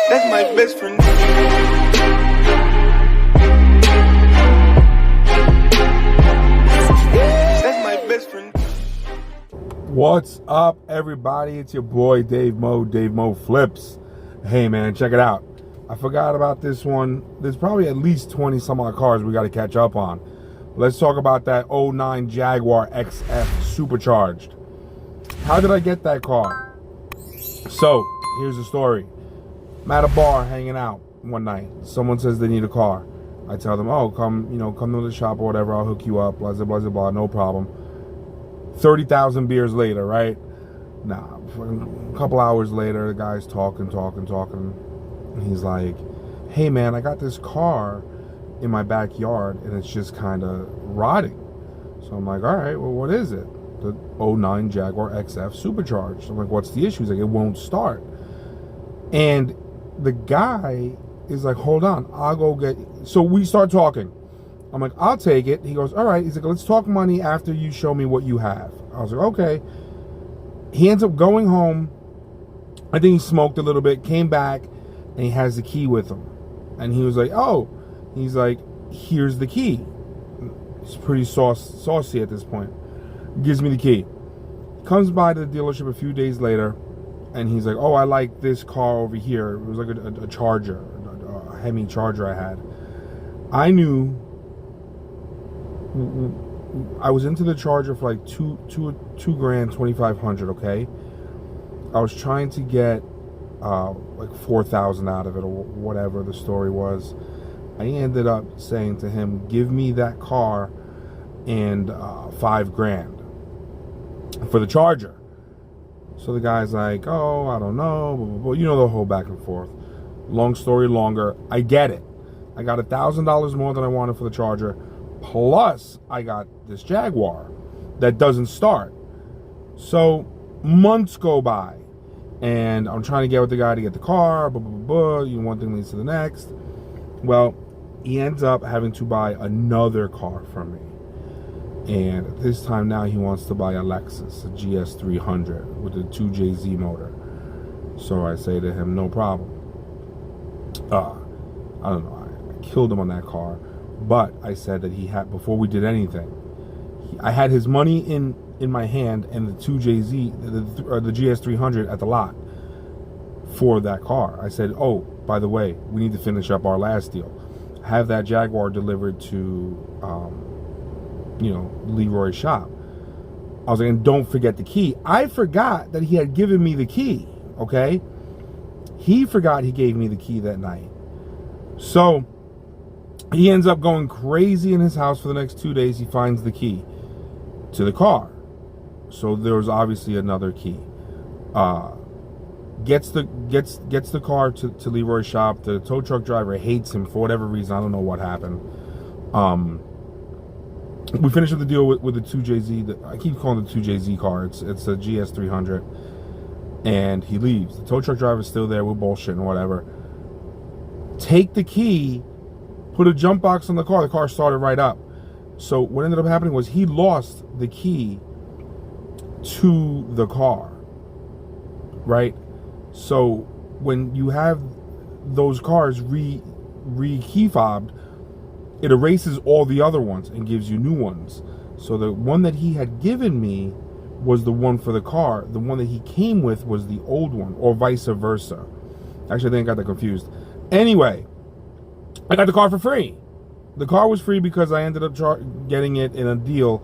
That's my best friend. That's my best friend. What's up, everybody? It's your boy Dave Mo Flips. Hey man, check it out. I forgot about this one. There's probably at least 20 some odd cars we got to catch up on. Let's talk about that 09 Jaguar XF supercharged. How did I get that car? So here's the story. I'm at a bar hanging out one night. Someone says they need a car. I tell them, oh, come to the shop or whatever. I'll hook you up. Blah, blah, blah, blah. No problem. 30,000 beers later, right? Nah, a couple hours later, the guy's talking. And he's like, hey, man, I got this car in my backyard, and it's just kind of rotting. So I'm like, all right, well, what is it? The 09 Jaguar XF supercharged. I'm like, what's the issue? He's like, it won't start. And the guy is like, hold on, I'll go get. So we start talking. I'm like, I'll take it. He goes, all right. He's like, let's talk money after you show me what you have. I was like, okay. He ends up going home. I think he smoked a little bit, came back, and he has the key with him. And he was like, oh, he's like, here's the key. It's pretty saucy at this point. Gives me the key. Comes by to the dealership a few days later, and he's like, oh, I like this car over here. It was like a Charger, a Hemi Charger I had. I knew I was into the Charger for like two grand, 2,500. Okay, I was trying to get like 4,000 out of it, or whatever the story was. I ended up saying to him, give me that car and 5 grand for the Charger. So the guy's like, oh, I don't know, blah, blah, blah. You know, the whole back and forth. Long story longer, I get it. I got $1,000 more than I wanted for the Charger, plus I got this Jaguar that doesn't start. So months go by, and I'm trying to get with the guy to get the car, blah, blah, blah, blah. One thing leads to the next. Well, he ends up having to buy another car from me. And this time now he wants to buy a Lexus, a GS 300 with a 2JZ motor. So I say to him, no problem. I don't know, I killed him on that car. But I said that he had, before we did anything, I had his money in my hand and the 2JZ, the GS 300 at the lot for that car. I said, oh, by the way, we need to finish up our last deal. Have that Jaguar delivered to Leroy's shop. I was like, and don't forget the key. I forgot that he had given me the key, okay? He forgot he gave me the key that night. So he ends up going crazy in his house for the next 2 days. He finds the key to the car. So there was obviously another key. Gets the car to Leroy's shop. The tow truck driver hates him for whatever reason. I don't know what happened. We finished up the deal with the 2JZ. I keep calling it the 2JZ car. It's a GS 300. And he leaves. The tow truck driver's still there. We're bullshitting, whatever. Take the key, put a jump box on the car. The car started right up. So what ended up happening was he lost the key to the car. Right? So when you have those cars re-key fobbed, it erases all the other ones and gives you new ones. So the one that he had given me was the one for the car. The one that he came with was the old one, or vice versa. Actually, I think I got that confused. Anyway, I got the car for free. The car was free because I ended up getting it in a deal,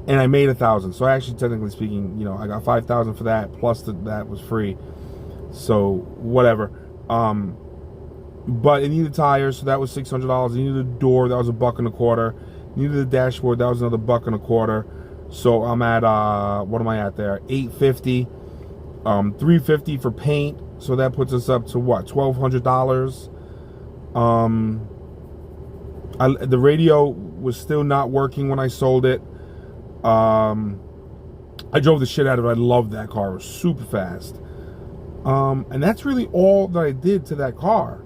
and I made 1,000. So actually, technically speaking, I got 5,000 for that, plus that was free. So whatever. But it needed tires, so that was $600. It needed a door, that was $1.25. It needed a dashboard, that was another $1.25. So I'm at what am I at there? $850, $350 for paint. So that puts us up to what? $1,200. The radio was still not working when I sold it. I drove the shit out of it. I loved that car. It was super fast. And that's really all that I did to that car.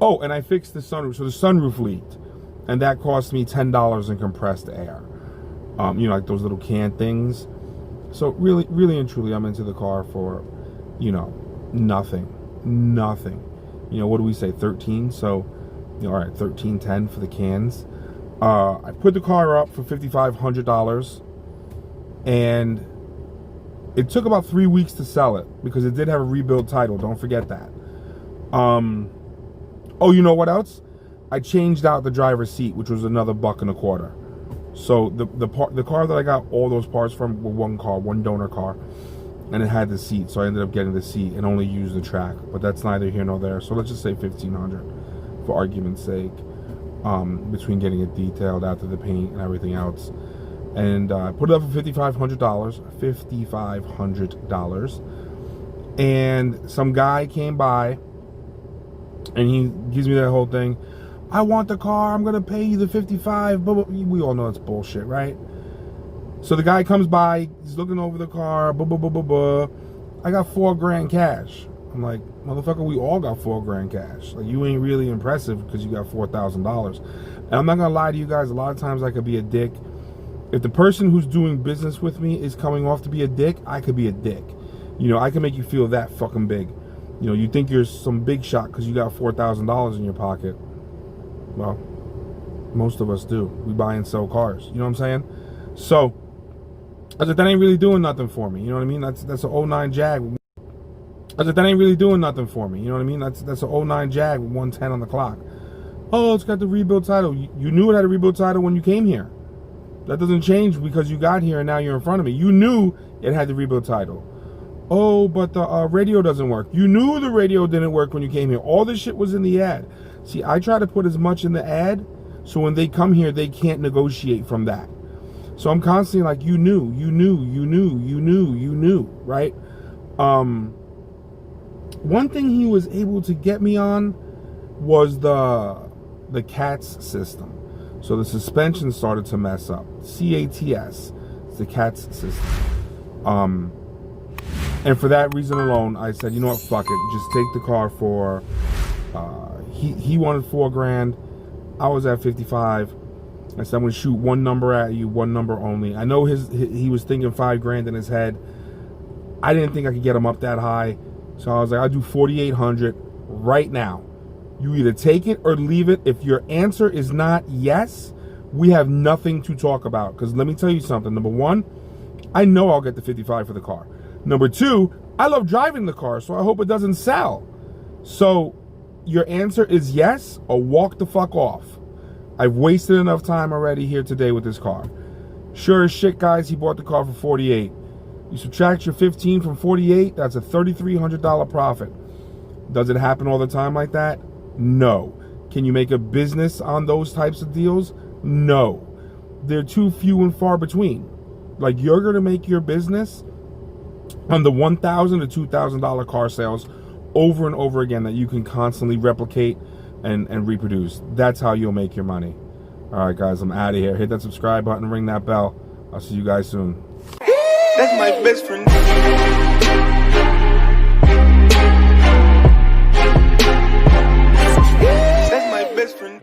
Oh, and I fixed the sunroof. So the sunroof leaked, and that cost me $10 in compressed air. Like those little can things. So really and truly, I'm into the car for, nothing. you know, what do we say, 13? So, you know, all right, 13.10 for the cans. I put the car up for $5,500, and it took about 3 weeks to sell it because it did have a rebuild title. Don't forget that. Oh, you know what else? I changed out the driver's seat, which was another $1.25. So the car that I got all those parts from were one donor car, and it had the seat. So I ended up getting the seat and only used the track. But that's neither here nor there. So let's just say $1,500 for argument's sake, between getting it detailed after the paint and everything else. And I put it up for $5,500. And some guy came by, and he gives me that whole thing. I want the car. I'm gonna pay you the $55,000. But we all know it's bullshit, right? So the guy comes by. He's looking over the car. I got $4,000 cash. I'm like, motherfucker, we all got $4,000 cash. Like, you ain't really impressive because you got $4,000. And I'm not gonna lie to you guys. A lot of times I could be a dick. If the person who's doing business with me is coming off to be a dick, I could be a dick. You know, I can make you feel that fucking big. You know, you think you're some big shot because you got $4,000 in your pocket. Well, most of us do. We buy and sell cars. You know what I'm saying? So, I said, that ain't really doing nothing for me. You know what I mean? That's an 09 Jag. I said, that ain't really doing nothing for me. You know what I mean? That's an 09 Jag with 110 on the clock. Oh, it's got the rebuild title. You knew it had a rebuild title when you came here. That doesn't change because you got here and now you're in front of me. You knew it had the rebuild title. Oh, but the radio doesn't work. You knew the radio didn't work when you came here. All this shit was in the ad. See, I try to put as much in the ad so when they come here, they can't negotiate from that. So I'm constantly like, you knew, right? One thing he was able to get me on was the CATS system. So the suspension started to mess up. CATS, it's the CATS system. And for that reason alone, I said, you know what, fuck it. Just take the car for, he wanted $4,000. I was at 55. I said, I'm going to shoot one number at you, one number only. I know he was thinking $5,000 in his head. I didn't think I could get him up that high. So I was like, I'll do 4,800 right now. You either take it or leave it. If your answer is not yes, we have nothing to talk about. Because let me tell you something. Number one, I know I'll get the 55 for the car. Number two, I love driving the car, so I hope it doesn't sell. So your answer is yes or walk the fuck off. I've wasted enough time already here today with this car. Sure as shit, guys, he bought the car for 48. You subtract your 15 from 48, that's a $3,300 profit. Does it happen all the time like that? No. Can you make a business on those types of deals? No. They're too few and far between. Like, you're going to make your business on the $1,000 to $2,000 car sales over and over again that you can constantly replicate and reproduce. That's how you'll make your money. All right, guys, I'm out of here. Hit that subscribe button, ring that bell. I'll see you guys soon. That's my best friend. That's my best friend.